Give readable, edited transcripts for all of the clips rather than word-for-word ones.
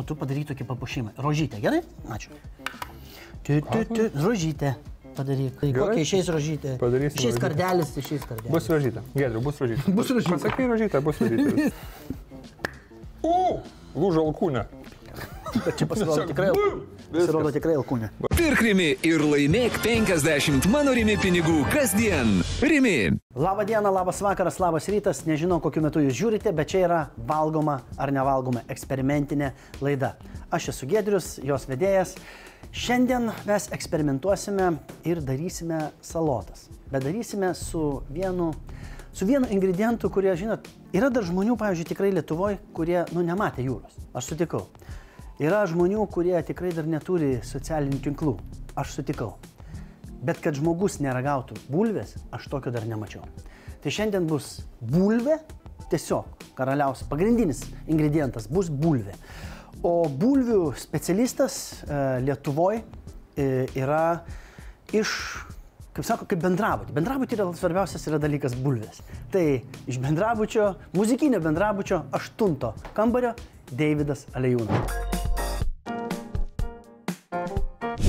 o tu padaryk tokį papuošimą. Rožytę, gerai? Ačiū. Rožytę padaryk. Kokia išeis rožytę? Padarysim. Išeis kardelis, išeis kardelis. Bus rožytė. Giedriu, bus rožytė. Bus rožytė. Pasakai rožytė, bus rožytė. Lūžo alkūnė. Bet čia pasirodo tikrai alkūnė. Pirk Rimi ir laimėk 50 mano Rimi pinigų kasdien. Rimi. Labą dieną, labas vakaras, labas rytas. Nežinau, kokiu metu jūs žiūrite, bet čia yra valgoma ar nevalgoma eksperimentinė laida. Aš esu Giedrius, jos vedėjas. Šiandien mes eksperimentuosime ir darysime salotas. Bet darysime su vienu ingredientu, kurie, žinot, yra dar žmonių, pavyzdžiui, tikrai Lietuvoje, kurie, nematė jūros. Aš sutikau. Yra žmonių, kurie tikrai dar neturi socialinių tinklų. Aš sutikau. Bet kad žmogus neragautų bulvės, aš tokio dar nemačiau. Tai šiandien bus bulvė, tiesiog karaliausias, pagrindinis ingredientas bus bulvė. O bulvių specialistas Lietuvoje yra iš, kaip sako, kaip bendrabutis. Bendrabutis yra svarbiausias dalykas bulvės. Tai iš bendrabučio, muzikinio bendrabučio 8 kambario Deividas Alejūnas.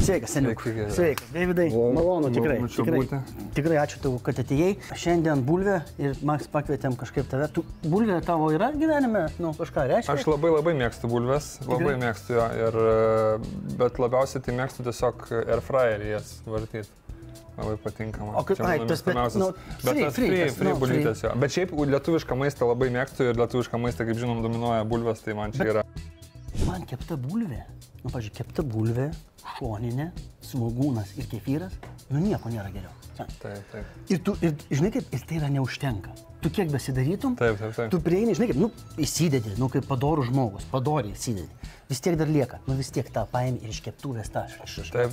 Sveikas, seniuk. Sveikas, Deividai. Malonu, tikrai ačiū tau, kad atėjai. Šiandien bulvė ir mes pakvietėm kažkaip tave. Bulvė tavo yra gyvenime, kažką reiškia? Aš labai mėgstu bulves, labai mėgstu jo, bet labiausiai tai mėgstu tiesiog airfryerį jas vartyti. Labai patinka man. O kaip, tas free bulvytės jo. Bet šiaip lietuvišką maistą labai mėgstu ir lietuvišką maistą, kaip žinom, dominuoja bulvės, tai man čia yra. Man kepta bulvė, pavyzdžiui, kepta bulvė, šoninė, svogūnas ir kefyras, nieko nėra geriau. Taip. Ir žinai kaip, ir tai yra neužtenka. Tu kiek besidarytum, taip. Tu prieini, žinai kaip, įsidedi, kaip padorų žmogus, padoriai įsidedi. Vis tiek dar lieka, vis tiek tą paimi ir iš keptuvės tą. Taip,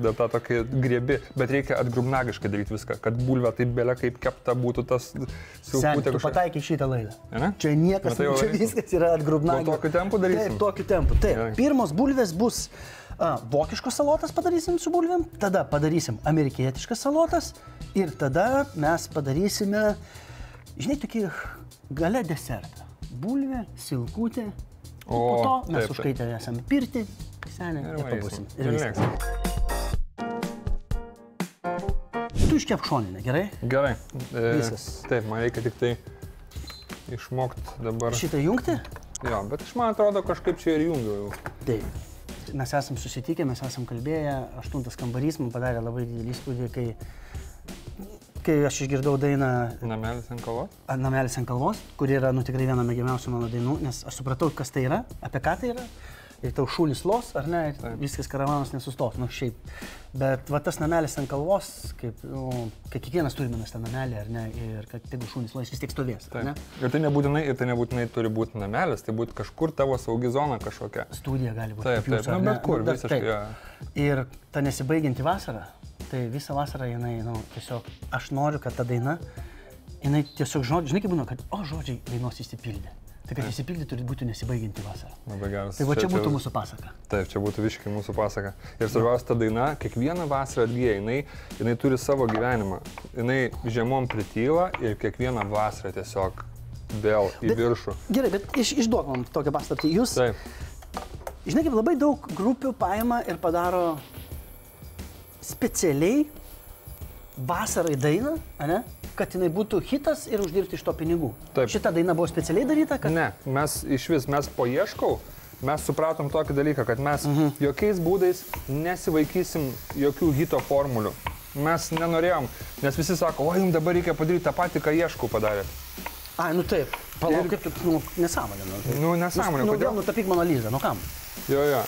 dar tą tokį griebi, bet reikia atgrubnagiškai daryti viską, kad bulvė taip belia kaip kepta būtų tas silkutė. Tu pataikai šitą laidą. Ne? Čia niekas, čia viskas yra atgrubnagiškai. Tokiu tempu darysim? Taip, tokiu tempu. Taip, pirmos bulvės bus vokiškos salotas padarysim su bulvėm, tada padarysim amerikietiškas salotas ir tada mes padarysime, žinai, tokį gale desertą. Bulvė, silkutė, po to mes užkaitę esame pirti, senė, ir pabūsim. Tu iškep šoninę, gerai? Gerai. Viskas. Taip, man reikia tik tai išmokti dabar. Šitą jungti? Jo, bet aš man atrodo kažkaip čia ir jungiu jau. Taip. Mes esam susitikę, mes esam kalbėję, 8 kambarys man padarė labai didelį įspūdį, kai aš išgirdau dainą Namelis ant kalvos? Namelis ant kalvos, kuri yra tikrai viena mėgiamiausių mano dainų, nes aš supratau, kas tai yra, apie ką tai yra. Ir tau šulis los, ar ne, viskas karavanas nesustos, šiaip. Bet tas namelis ant kalvos, kaip kiekvienas turime mes tą namelį, ar ne, ir kad jeigu šulis los, vis tiek stovės, ar ne? Ir tai nebūtinai turi būti namelis, tai būti kažkur tavo saugi zona kažkokia. Studija gali būti. Taip, bet kur, visiškai. Ir ta nesibaigianti vasara, tai visą vasarą jinai, tiesiog, aš noriu, kad ta daina, jinai tiesiog žodžiai, žinai kaip būna, kad žodžiai dainos įsipildė. Tai kad įsipildyti turi būti nesibaigianti vasara. Labai geras. Tai čia būtų mūsų pasaka. Taip, čia būtų visiškai mūsų pasaka. Ir svarbiausia, ta daina, kiekvieną vasarą atgyja, jinai turi savo gyvenimą. Jinai žiemom prityla ir kiekvieną vasarą tiesiog vėl į viršų. Gerai, bet išduok man tokią paslaptį. Jūs, žinai, kaip labai daug grupių paima ir padaro specialiai vasarai dainą, ne? Kad jinai būtų hitas ir uždirbti iš to pinigų. Taip. Šita daina buvo specialiai daryta? Kad... Ne, mes paieškau, mes supratom tokį dalyką, kad mes jokiais būdais nesivaikysim jokių hito formulių. Mes nenorėjom, nes visi sako, jums dabar reikia padaryti tą patį, ką ieškau padarėt. Taip, palauk, kaip tu, nesąmonė. Nesąmonė, kodėl? Nutapyk Mona Lizą, kam? Jo.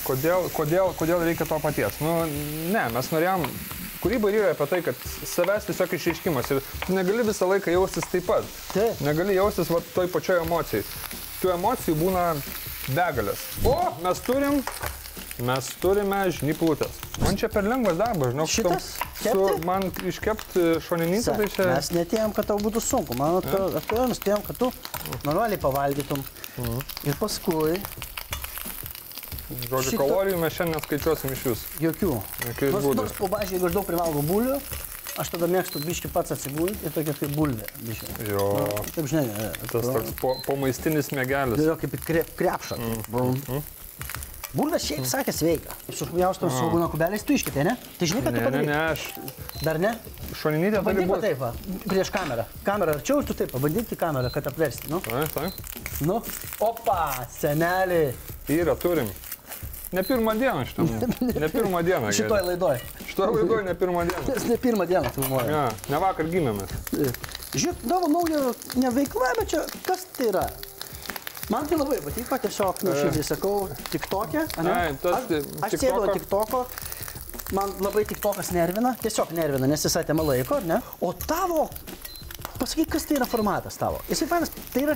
Kodėl reikia to paties? Ne, mes norėjom... Kūryba yra apie tai, kad savęs tiesiog išreiškimas ir tu negali visą laiką jaustis taip pat. Negali jaustis toj pačioj emocijai. Tų emocijų būna begalės. Mes turime žnyplutės. Man čia per lengvas darbas, žinok. Šitas? Man iškepti šonininką, tai čia... Mes netėjom, kad tau būtų sunku. Man atėjom, kad tu normaliai pavalgytum. Ir paskui... Žodžiu, kalorijų mes šiandien skaičiuosim iš jūs. Jokių. Nors pavyzdžiui, jeigu aš daug privalgau bulių, Aš tada mėgstu biškį pats atsigulti ir tokia kaip bulvė. Biškį. Jo. Taip žinai. Tas toks pomaistinis mėgelis. Jo, kaip krepšą. Bulvės šiaip sakė sveika. Sušpjaustom su būna kubeliais, tu iškitė, ne? Tai žinai, kad tu padarai? Ne, aš... Dar ne? Šoninytė turi būti. Taip, va, prieš kamerą. Kamera arčiau ir tu taip, pabandyti kamerą, kad apversti, nu? Taip. Nu, opa, senelį. Yra, turim. Ne pirmą dieną šitam. Ne pirmą dieną. Šitoj laidoj. Šitoj laidoj ne pirmą dieną. Nes ne pirmą dieną filmuoju. Ja, ne vakar gimėmės. Žiūrėk, tavo nauja ne veikla, bet čia kas tai yra? Man tai labai patiko, tiesiog nuoširdžiai sakau, TikTok'e, ane? Aš sėdau TikTok'o, man labai TikTok'as nervina, tiesiog nervina, nes jis atėmė laiko, ne? O tavo, pasakyk, kas tai yra formatas tavo? Jisai fainas, tai yra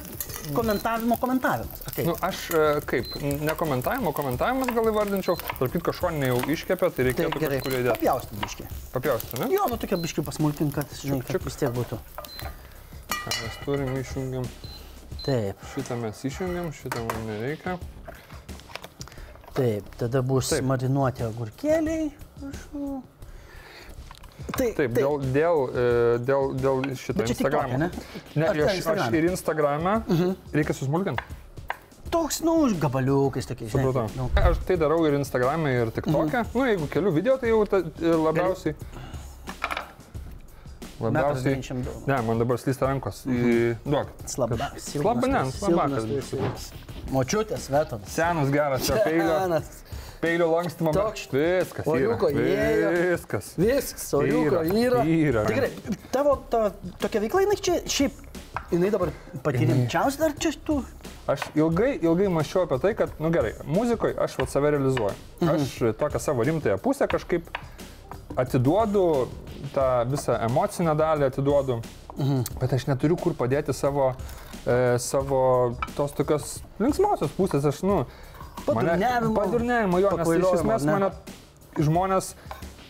komentavimas. Okay. Nu, aš kaip, ne komentavimas gal įvardinčiau, tarp kitko šoninė jau iškepė, tai reikėtų kažkur įdėti. Papjaustų biškį. Papjaustų, ne? Jo, nu tokia biškį pasmulkin, kad, žinai, kad vis tiek būtų. Ką mes turim, išjungiam. Taip. Šitą mes išjungiam, šitą man nereikia. Taip, tada bus marinuoti agurkėliai. Taip, dėl šitą Instagramą. Ne, aš ir Instagramą reikia susmulkinti. Toks, nu, gabaliukais tokiais. Supratau. Aš tai darau ir Instagram'e, ir TikTok'e. Nu, jeigu keliu video, tai jau labiausiai... Labiausiai... Ne, man dabar slysta rankos. Duok. Slabakas. Močiutės, Vetonas. Senas geras čia peilio lankstymo. Viskas yra. Viskas. Viskas, oriuko yra. Tikrai, tavo tokia veikla, jinai čia šiaip, jinai dabar patyrimčiausia dar čia tu? Aš ilgai mąsčiau apie tai, kad, nu gerai, muzikoje aš save realizuoju. Aš tokią savo rimtąją pusę kažkaip atiduodu, tą visą emocinę dalį atiduodu, bet aš neturiu kur padėti savo tos tokios linksmosios pusės. Aš, nu, padurnėjimo, jo, nes iš esmės mane žmonės,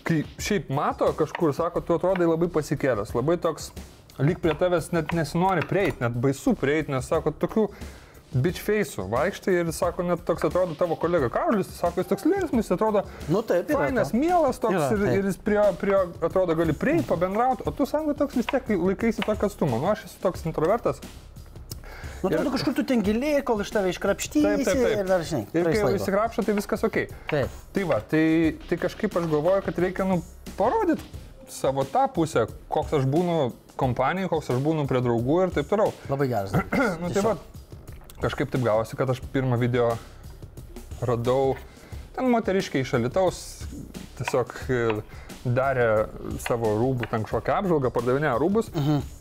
kai šiaip mato kažkur, sako, tu atrodai labai pasikėlęs, labai toks, lyg prie tavęs net nesinori prieiti, net baisu prieiti, nes sako, tokių bitch face'ų vaikštai ir sako, net toks atrodo tavo kolega Karolis, sako, jis toks linksmas, jis atrodo fainas, mielas toks ir jis prie atrodo gali prieiti, pabendrauti, o tu, sako, toks vis tiek laikaisi tokį atstumą. Nu, aš esu toks introvertas. Nu, atrodo, kažkur tu ten giliai, kol iš tave iškrapštysi ir dar, žinai. Ir kai jau išsikrapšo, tai viskas okei. Taip. Tai va, tai kažkaip aš galvoju, kad reikia, nu, parodyti savo tą pusę, koks aš būnu kompanijai, koks aš būnu prie draugų ir taip toliau. Labai geras. Nu, tai va, kažkaip taip gavosi, kad aš pirmą video radau, ten moteriškiai iš Alytaus tiesiog darė savo rūbų, ten kažkokią apžvalgą, pardavinėjo rūbus.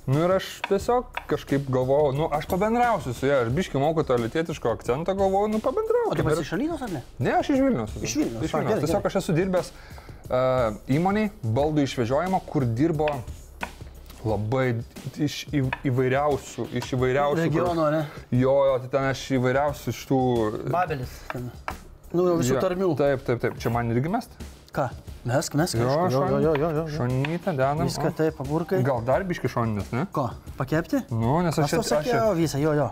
Nu ir aš tiesiog kažkaip galvojau, nu aš pabendrausiu su ja, aš biškį moku to alytietiško akcentą, galvojau, nu pabendrausiu. O tu esi iš Alytaus ar ne? Ne, aš iš Vilniaus. Iš Vilniaus. Tiesiog aš esu dirbęs įmoniai, baldų išvežiojimo, kur dirbo labai iš įvairiausių. Regionų, ne? Jo, tai ten aš įvairiausių iš tų... Babelis. Nu, visų tarmių. Taip. Čia man irgi mest? Ką? Mesk. Jo. Šoninytę dedam. Viską taip, agurkai. Gal dar biški šoninės, ne? Ko? Pakepti? Nu, nes aš čia... Sakiau visą, jo.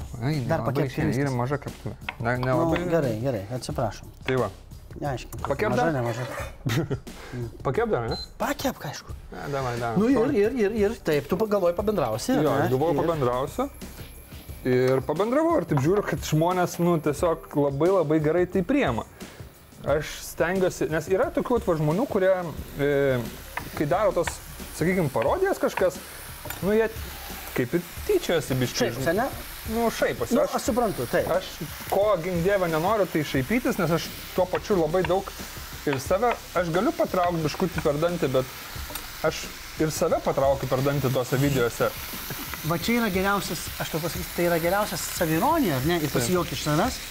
Dar pakepti. Yra maža keptuvė. Nelabai... Gerai, atsiprašom. Tai va. Neaiškiai. Pakep dar? Nemaža. Pakep dar, ne? Pakep, aišku. Davai. Nu ir taip, tu galvoji pabendrausi. Jo, aš galvoju pabendrausiu. Ir pabendravau ir taip žiūriu, kad žmonės, nu, tiesiog labai gerai tai priema. Aš stengiuosi, nes yra tokių žmonių, kurie, kai daro tos, sakykime, parodijas kažkas, nu, jie kaip ir tyčiojasi biškai. Šaiposi, ne? Nu, šaiposi. Nu, aš suprantu, taip. Aš ko gink dievę nenoriu, tai šaipytis, nes aš tuo pačiu labai daug ir save, aš galiu patraukti biškutį per dantį, bet aš ir save patraukiu per dantį tuose videose. Va čia yra geriausias, aš tau pasakysiu, tai yra geriausias savironija, ne, ir pasijuokti iš savęs.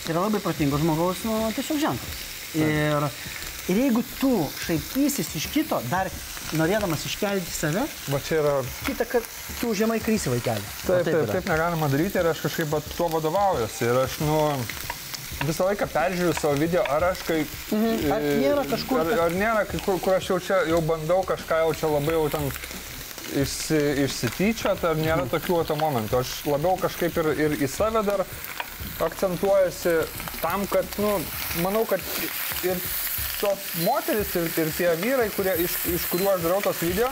Tai yra labai protingo žmogaus, nu, tiesiog ženklas. Ir jeigu tu šaipysis iš kito, dar norėdamas iškelti save, va čia yra... Kitą kartą tu žemai krysi vaikelį. Taip negalima daryti ir aš kažkaip tuo vadovaujuosi. Ir aš, nu, visą laiką peržiūriu savo video, ar aš kai... Ar nėra kažkur... Ar nėra, kur aš jau bandau kažką jau čia labai jau ten išsityčiot, ar nėra tokių momentų. Aš labiau kažkaip ir į save dar akcentuojasi tam, kad, nu, manau, kad ir tos moteris ir tie vyrai, iš kurių aš darau tos video,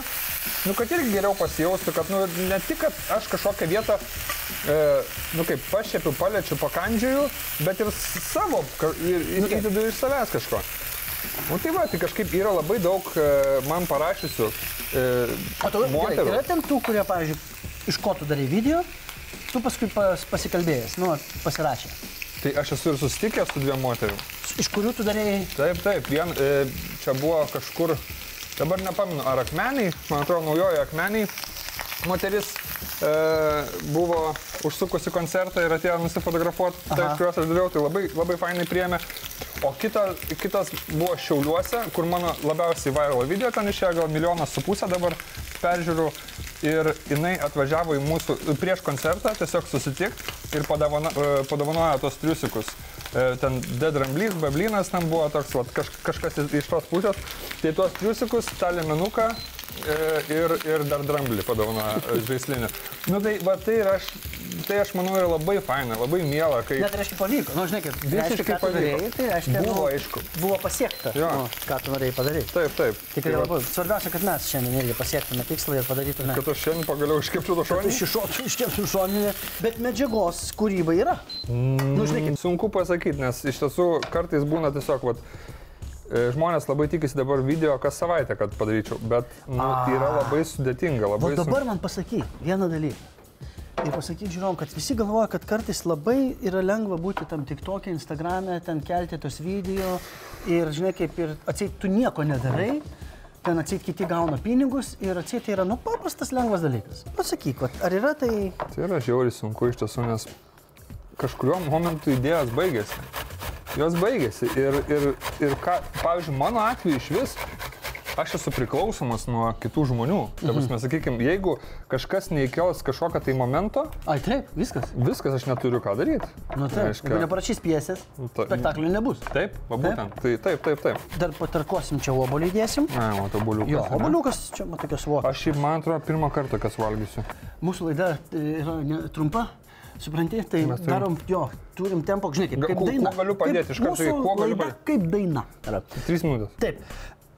nu, kad irgi geriau pasijaustų, kad, nu, ne tik, kad aš kažkokią vietą, nu, kaip pašiepiu, paliečiu, pakandžiuju, bet ir savo, ir įdedu iš savęs kažko. Nu, tai va, tai kažkaip yra labai daug man parašysiu moterų. Yra ten tų, kurie, pavyzdžiui, iš ko tu darai video, tu paskui pasikalbėjęs, nu, pasirašė. Tai aš esu ir susitikęs su 2 moterių. Iš kurių tu darai? Taip, čia buvo kažkur, dabar nepaminu, ar Akmeniai, man atrodo, naujoji Akmeniai moteris buvo užsukusi koncertą ir atėjo nusifotografuoti, tai iš kurios aš daviau, tai labai, labai fainai priėmė. O kitas buvo Šiauliuose, kur mano labiausiai viral video, ten išėjo gal 1,5 milijono dabar peržiūrų ir jinai atvažiavo į mūsų prieš koncertą tiesiog susitikti ir padovanojo tos triusikus. Ten Dedramblys, Bablynas ten buvo toks, kažkas iš tos pusės, tai tuos triusikus, tą liemenuką ir dar dramblį padovanojo žaislinį. Nu tai aš manau yra labai faina, labai miela, kai... Net reiškia pavyko, nu žinai, kaip reiškia, ką tu darėjai, tai reiškia, buvo aišku. Buvo pasiekta, ką tu norėjai padaryti. Taip. Tikrai labai. Svarbiausia, kad mes šiandien irgi pasiektume tikslą ir padarytume. Kad aš šiandien pagaliau iškepčiau to šoninį. Iškepčiau šoninį, bet medžiagos kūryba yra. Nu žinai, kaip... Sunku pasakyti, nes iš tiesų kartais būna tiesiog, žmonės labai tikisi dabar video kas savaitę, kad padaryčiau, bet yra labai sudėtinga, labai sunku. Dabar man pasakyk vieną dalyką. Ir pasakyk, žiūrom, kad visi galvoja, kad kartais labai yra lengva būti tam TikTok'e, Instagram'e, ten kelti tos video ir, žinai, kaip ir atseit tu nieko nedarai, ten atseit kiti gauna pinigus ir atseit tai yra, nu, paprastas lengvas dalykas. Pasakyk, ar yra tai... Tai yra žiauriai sunku iš tiesų, nes kažkuriuo momentu idėjos baigėsi. Jos baigėsi ir ką, pavyzdžiui, mano atveju iš vis, aš esu priklausomas nuo kitų žmonių. Mes sakykime, jeigu kažkas neįkels kažkokio tai momento... Ai, taip, viskas. Viskas, aš neturiu ką daryti. Nu taip, jeigu neparašys pjesės, spektaklių nebus. Taip, va būtent. Taip. Dar patarkosim čia obuolį įdėsim. Ne, o to obuoliukas. Jo, obuoliukas čia tokia suvokia. Aš man atrodo pirmą kartą kas valgysiu. Mūsų laida yra trumpa. Supranti, tai darom, turim tempo, žinai, kaip daina. Kuo galiu padėti, iš karto, kuo galiu padėti? Kaip daina. 3 minutės. Taip.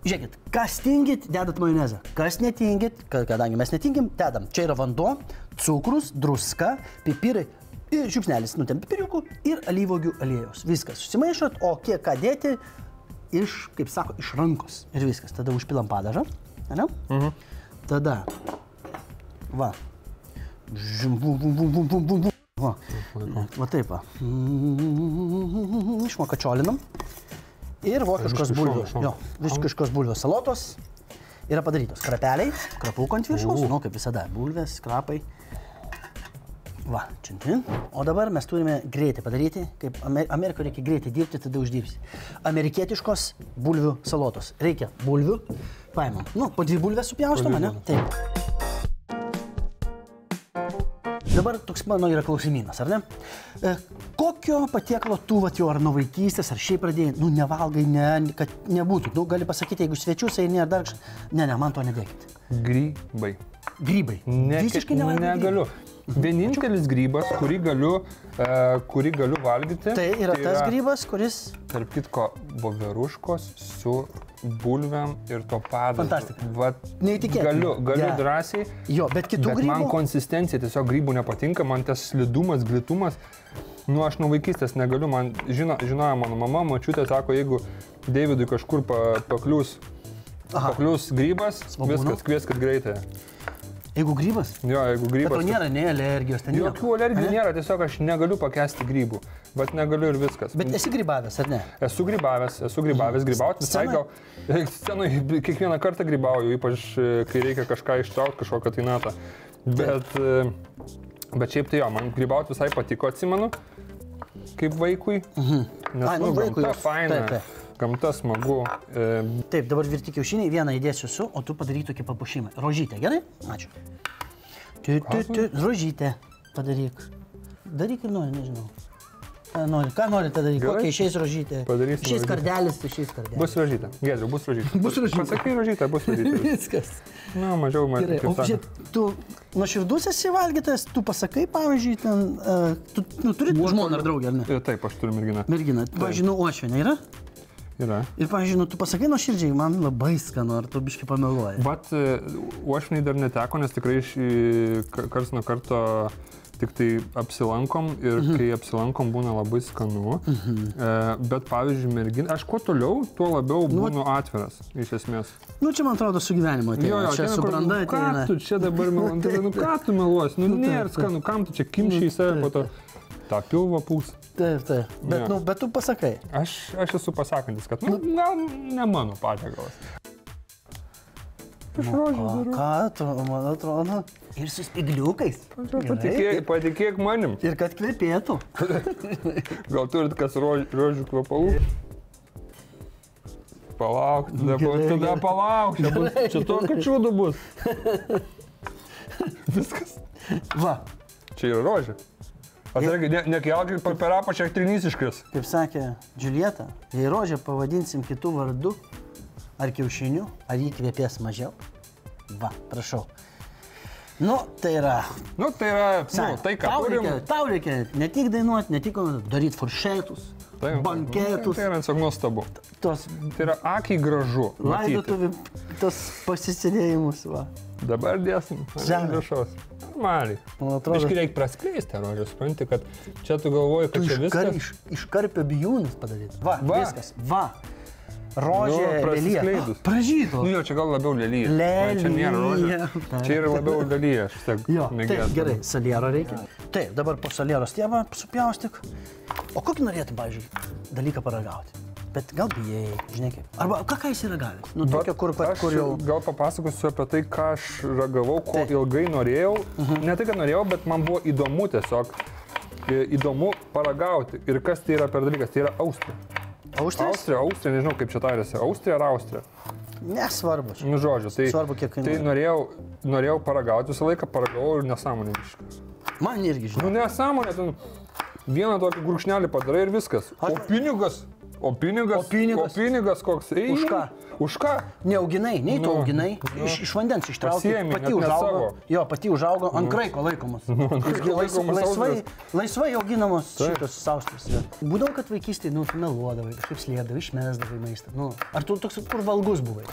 Žiūrėkit, kas tingit, dedat majonezą. Kas netingit, kadangi mes netingim, dedam. Čia yra vanduo, cukrus, druska, pipirai ir žiupsnelis, pipiriukų ir alyvuogių aliejus. Viskas susimaišot, o kiek ką dėti iš, kaip sako, iš rankos. Ir viskas. Tada užpilam padažą. Ne? Tada. Va. Va taip va. Išmakačiolinam. Ir vokiškos bulvių. Jo, vokiškos bulvių salotos yra padarytos. Krapeliai, krapūko ant viršaus, nu kaip visada, bulvės, krapai. Va, čia. O dabar mes turime greitai padaryti, kaip Amerikoje reikia greitai dirbti, tada uždirbsi. Amerikietiškos bulvių salotos. Reikia bulvių, paimam. Nu, po 2 bulvės supjaustoma, ne? Taip. Dabar toks mano yra klausimynas, ar ne? Kokio patiekalo tu jau ar nuo vaikystės, ar šiaip pradėjai, nu nevalgai, kad nebūtų. Nu gali pasakyti, jeigu svečius eini ar dar kažkas. Ne, man to nedėkit. Grybai. Grybai? Visiškai nevalgai? Negaliu. Vienintelis grybas, kurį galiu valgyti. Tai yra tas grybas, kuris... Tarp kitko, voveruškos su bulviam ir to padažu. Fantastika. Neįtikėtina. Galiu drąsiai. Jo, bet kitų grybų... Bet man konsistencija tiesiog grybų nepatinka, man tas slidumas, glitumas. Nu, aš nuo vaikystės negaliu, man žinojo mano mama, močiutė sako, jeigu Davidui kažkur paklius grybas, viskas, kvieskit greitai. Jeigu grybas? Jo, jeigu grybas. Bet to nėra nei alergijos, ten nieko. Jokių alergijų nėra, tiesiog aš negaliu pakęsti grybų, bet negaliu ir viskas. Bet esi grybavęs, ar ne? Esu grybavęs, grybauti visai gal. Scenoje kiekvieną kartą grybauju, ypač kai reikia kažką ištraukti, kažkokią tai natą. Bet šiaip tai jo, man grybauti visai patiko, atsimenu, kaip vaikui. Nes gamta faina. Gamta smagu. Taip, dabar virti kiaušiniai, vieną įdėsiu su, o tu padaryk tokį papuošimą. Rožytę, gerai? Ačiū. Rožytę padaryk. Daryk ir nori, nežinau. Ką nori tą daryti? Kokia išeis rožytė? Išeis kardelis, išeis kardelis. Bus rožytė. Giedriu, bus rožytė. Bus rožytė. Pasakai rožytė, bus rožytė. Viskas. Na, mažiau Gerai, o žiūrėk, tu nuoširdus esi valgytas, tu pasakai, pavyzdžiui, ten, tu turi žmoną ar draugę, ar ne? Taip, aš turiu merginą. Merginą. Pavyzdžiui, uošvienė yra? Yra. Ir, pavyzdžiui, tu pasakai nuoširdžiai, man labai skanu, ar tu biškai pameluoji. Bet uošviniai dar neteko, nes tikrai karts nuo karto tik tai apsilankom ir kai apsilankom būna labai skanu. Bet, pavyzdžiui, mergina, aš kuo toliau, tuo labiau būnu atviras, iš esmės. Nu, čia, man atrodo, su gyvenimu ateina. Čia su branda ateina. Ką tu čia dabar meluoji? Nu, ką tu meluosi? Nu, nėra skanu, kam tu čia kimšiai į save po to tą pilvą pūs. Taip. Bet tu pasakai. Aš esu pasakantis, kad, gal ne mano patiekalas. Ką tu, man atrodo, ir su spigliukais. Patikėk manim. Ir kad kvepėtų. Gal turit kas rožių kvepalų? Palauk, tada palauk. Čia tokio čiūdų bus. Viskas. Va. Čia yra rožė. Atsargiai, nekelkit per apačią trinistiškas. Kaip sakė Džiulieta, jei rožę pavadinsim kitų vardų, ar kiaušinių, ar jį kvepės mažiau. Va, prašau. Nu, tai yra... tai ką turim. Tau reikia ne tik dainuoti, ne tik daryti furšetus, banketus. Tai yra tiesiog nuostabu. Tai yra akiai gražu. Laidotuvių, tos pasisėdėjimus, va. Dabar dėsim. Grašos. Normaliai. Aiškiai reikia praskleisti rožę, supranti, kad čia tu galvoji, kad čia viskas... Iš karpio bijūnus padaryti. Va, viskas. Va. Rožė, lelyje. Pražytų. Nu jo, čia gal labiau lelyje. Čia nėra rožė. Čia yra labiau lelyje. Jo, taip, gerai, saliero reikia. Taip, dabar po saliero stiebą supjaustyk. O kokį norėtum, pavyzdžiui, dalyką paragauti? Bet gal bijai, žinai kaip. Arba ką jis yra gavęs? Nu, tokia, kur jau... Gal papasakosiu apie tai, ką aš ragavau, ko ilgai norėjau. Ne tai, kad norėjau, bet man buvo įdomu tiesiog. Įdomu paragauti. Ir kas tai yra per dalykas? Tai yra Austrija. Austrija, nežinau kaip čia tarėsi. Austrija ar Austrija? Nesvarbu. Nu, žodžiu, tai, svarbu, kiek kainuoja. Tai norėjau paragauti visą laiką, paragavau ir nesąmonė visiškai. Man irgi, žinai. Nu, nesąmonė, vieną tokį gurkšnelį padarai ir viskas. O pinigas koks? Už ką? Už ką? Neauginai, nei tu auginai, iš vandens ištraukti, pati užaugo. Jo, pati užaugo, ant kraiko laikomas. Laisvai auginamos šitos saustros. Būdavo, kad vaikystėje, meluodavai, kažkaip slėdavai, išmesdavai maistą. Ar tu toks, kur valgus buvai?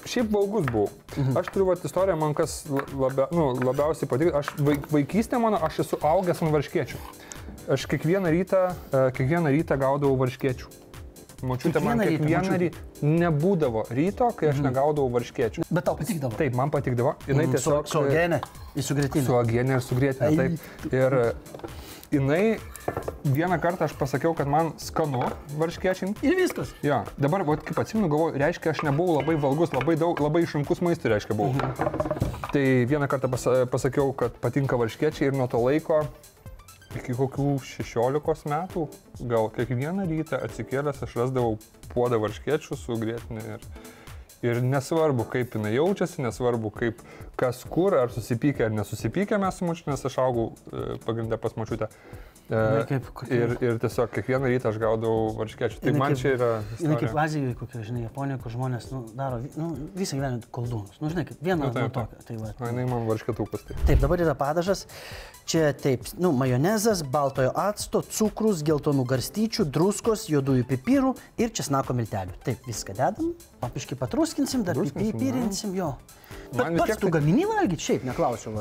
Šiaip valgus buvau. Aš turiu istoriją, man kas labiausiai patiko. Vaikystė mano, aš esu augęs ant varškėčių. Aš kiekvieną rytą gaudavau varškėčių. Močiutė man kiekvieną rytą nebūdavo ryto, kai aš negaudavau varškėčių. Bet tau patikdavo? Taip, man patikdavo. Jinai tiesiog... Su uogiene ir su grietinė? Su uogiene ir su grietinė, taip. Ir jinai vieną kartą aš pasakiau, kad man skanu varškėčiai. Ir viskas? Jo. Dabar, kaip atsimenu, galvoju, reiškia, aš nebuvau labai valgus, labai išrankus maistui, reiškia, buvau. Tai vieną kartą pasakiau, kad patinka varškėčiai ir nuo to laiko iki kokių 16 metų, gal kiekvieną rytą atsikėlęs aš rasdavau puodą varškėčių su grietinė ir nesvarbu, kaip jinai jaučiasi, nesvarbu, kaip kas kur, ar susipykę ar nesusipykę mes su močiute, nes aš augau pagrindę pas močiutę. Ir tiesiog kiekvieną rytą aš gaudavau varškėčių. Tai man čia yra istorija. Kaip Azijoje, kokia, žinai, Japonijoje, kur žmonės daro visą gyvenimą koldūnus. Žinai, kaip vieną nuo tokio. Jinai man varškėtukas. Taip, dabar yra padažas. Čia taip, majonezas, baltojo acto, cukrus, geltonų garstyčių, druskos, juodųjų pipirų ir česnako miltelių. Taip, viską dedam, papiškai patruskinsim, dar pipirinsim, jo. Bet pats tu gamini valgyti? Šiaip neklausiu.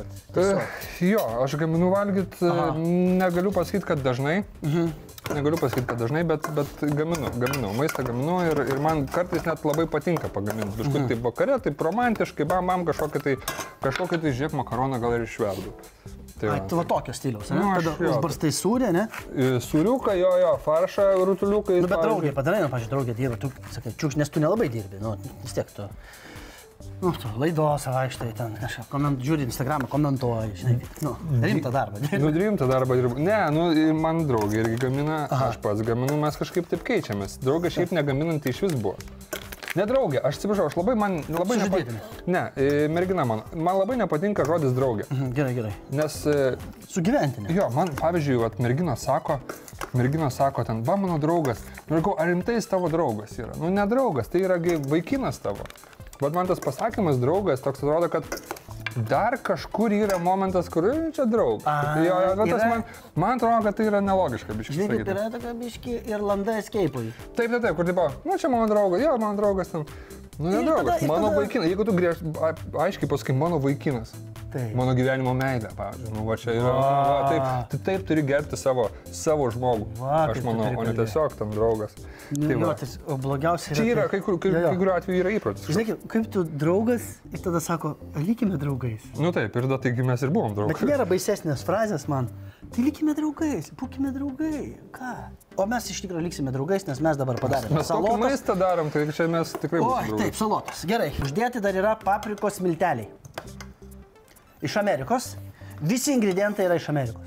Jo, aš gaminu valgyti, negaliu pasakyti, kad dažnai. Negaliu pasakyti, kad dažnai, bet gaminu. Maistą gaminu ir man kartais net labai patinka pagaminti. Kažkur taip vakare, taip romantiškai, bam, kažkokį tai, žiūrėk, makaroną gal ir išverdu. Tu va tokio stiliaus, ne? Tada užbarstai sūrė, ne? Sūriuką, jo, faršą, rutuliukai. Bet draugė padarai, pažiūrėjau, draugė dirba, tu sakai, čiūkš, nes tu nelabai dirbi, vis tiek tu. Tu laidos vaikštai ten, žiūri Instagramą, komentuoji, žinai, rimtą darbą dirbi. Rimtą darbą dirbu. Ne, man draugė irgi gamina, aš pats gaminu, mes kažkaip taip keičiamės. Draugė šiaip negaminanti iš vis buvo. Ne draugė, aš atsiprašau, man labai nepatinka. Ne, mergina man labai nepatinka žodis draugė. Gerai. Nes... Sugyventinė. Jo, man, pavyzdžiui, merginos sako ten, va mano draugas. Ar rimtai jis tavo draugas yra? Ne draugas, tai yra vaikinas tavo. Bet man tas pasakymas draugas toks atrodo, kad dar kažkur yra momentas, kur čia draugas. Jo, bet man atrodo, kad tai yra nelogiška, biški. Žinai, kaip yra tokia biški Irlanda escape'ui. Taip, kur tipo, čia mano draugas, jo, mano draugas ten. Nedraugas, mano vaikinas, jeigu tu aiškiai pasakai, mano vaikinas. Taip. Mano gyvenimo meilė, pavyzdžiui, va čia yra, taip turi gerbti savo žmogų, aš manau, o ne tiesiog tam draugas. O blogiausia yra... Čia yra, kai kuriuo atveju yra įprotis. Žinai, kaip tu draugas ir tada sako, likime draugais. Nu taip, ir taigi mes ir buvom draugai. Bet nėra baisesnės frazės man, tai likime draugais, būkime draugai, ką? O mes iš tikrųjų liksime draugais, nes mes dabar padarėme mes salotas. Mes tokį maistą darom, tai čia mes tikrai būsime draugai. Taip, salotas. Gerai, uždėti dar yra paprikos milteliai. Iš Amerikos. Visi ingredientai yra iš Amerikos.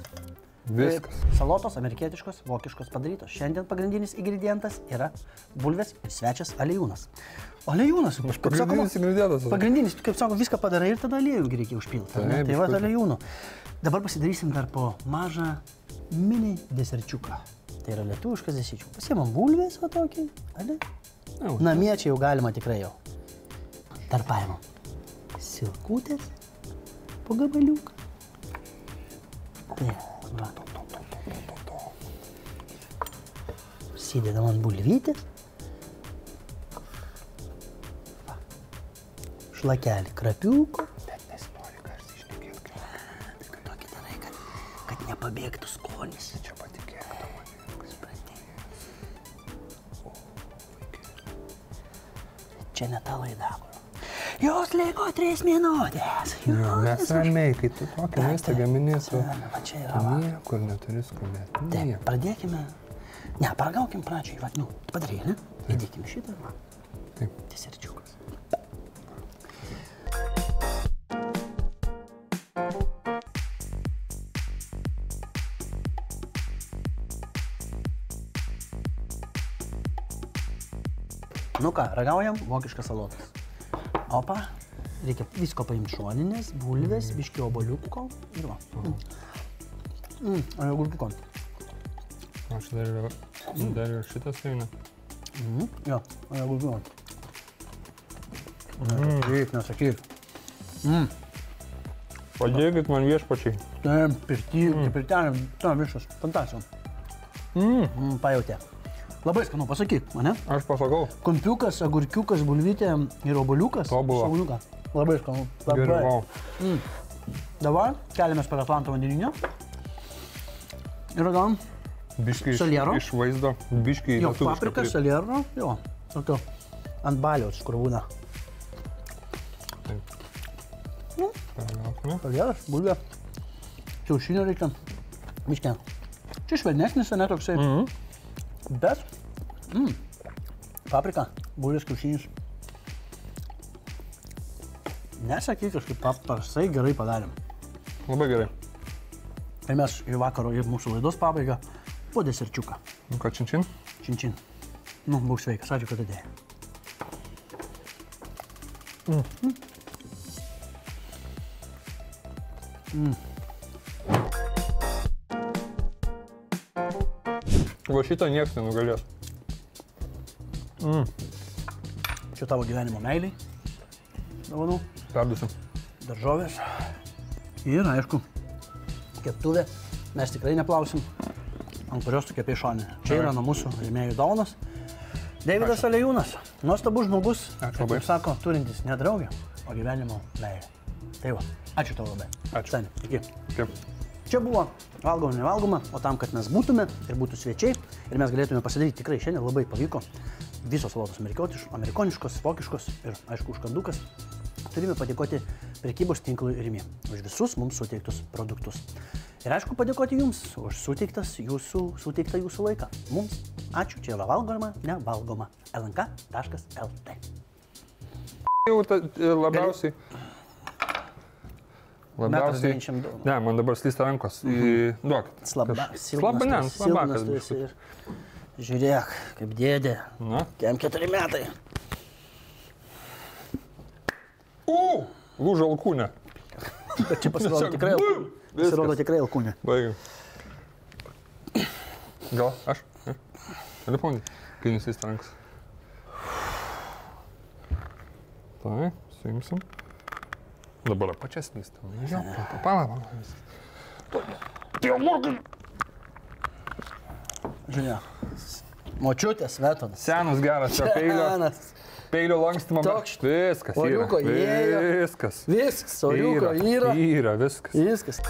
Viskas. Salotos, amerikietiškos, vokiškos padarytos. Šiandien pagrindinis ingredientas yra bulvės ir svečias aliejūnas. Aliejūnas, kaip sakoma, pagrindinis, kaip sako, viską padarai ir tada aliejų reikia užpilti. Tai va, aliejūnų. Dabar pasidarysim dar po mažą mini deserčiuką. Tai yra lietuviškas deserčiukas. Pasiemam bulvės va tokį, ale? Namie čia jau galima tikrai jau. Dar paimam silkutės. Po gabaliuką. Va. Įsidedam ant bulvytės. Šlakelį krapiuko. Bet nesinori garsiai šnekėti. Tokį darai, kad nepabėgtų skonis. Čia patikėk to mane. Čia ne ta laida. Jos liko 3 minutės. Mes ramiai, kai tu tokį maistą gamini, tu niekur neturi skubėti. Taip, pradėkime. Ne, paragaukim pradžiai. Padarai, ne? Įdėkime šitą. Taip. Deserčiukas. Nu ką, ragaujam vokiškas salotas. Opa, reikia visko paimti šoninės, bulvės, biškį obuoliuko ir va. Agurkuko. Aš dar ir šitas eina. Jo, agurkuko. Reik, nesakyk. Padėkit man viešpačiai. Taip, pirtelė, tam visas, fantasija. Pajautė. Labai skanu, pasakyk, mane? Aš pasakau. Kumpiukas, agurkiukas, bulvytė ir obuoliukas. Tobula. Labai skanu. Gerai. Dabar keliamės per Atlanto vandeninę. Ir ragaujam. Biškį saliero. Iš vaizdo. Biškį jo, paprika, saliero. Jo, tokio ant baliaus, kur būna. Taip. Salieras, bulvė. Kiaušinio reikia. Biškė. Čia švelnesnis, ne toksai. Bet, paprika, bulvės, kiaušinis. Nesakyk, kažkaip paprastai gerai padarėm. Labai gerai. Ir mes į vakaro, į mūsų laidos pabaigą, po deserčiuką. Nu ką, čin-čin? Čin-čin. Nu, būk sveikas, ačiū, kad atėjai. Va šitą nieks nenugalės. Čia tavo gyvenimo meiliai. Dovanų. Perdusim. Daržovės. Ir, aišku, keptuvė. Mes tikrai neplausim, ant kurios tu kepė šoninę. Čia yra nuo mūsų rėmėjų dovanos. Deividas Aliejūnas. Nuostabus žmogus, kaip sako, turintis ne draugę, o gyvenimo meilę. Tai va, ačiū tau labai. Ačiū. Sani, iki. Kaip? Čia buvo valgoma, nevalgoma, o tam, kad mes būtume ir būtų svečiai ir mes galėtume pasidaryti, tikrai šiandien labai pavyko. Visos salotos amerikoniškos, vokiškos ir, aišku, užkandukas. Turime padėkoti prekybos tinklui Rimi už visus mums suteiktus produktus. Ir, aišku, padėkoti jums už suteiktą jūsų laiką. Mums ačiū, čia yra valgoma, nevalgoma. lnk.lt. Jau labiausiai... Labiausiai... Ne, man dabar slysta rankos. Duokit. Slabakas tu esi ir žiūrėk, kaip dėdė. Kem 4 metai. Lūžo alkūnė. Bet čia pasirodo tikrai alkūnė. Pasirodo tikrai alkūnė. Baigiam. Gal aš? Telefonai. Kai nuslysta rankos. Tai, suimsim. Dabar pačiasnis. Pala. Tai morgai. Žiūrėjau. Močiutės Vetonas. Senas geras čia peilio lankstymo. Viskas. Oriuko įėjo. Viskas. Oriuko yra. Yra, viskas. Viskas.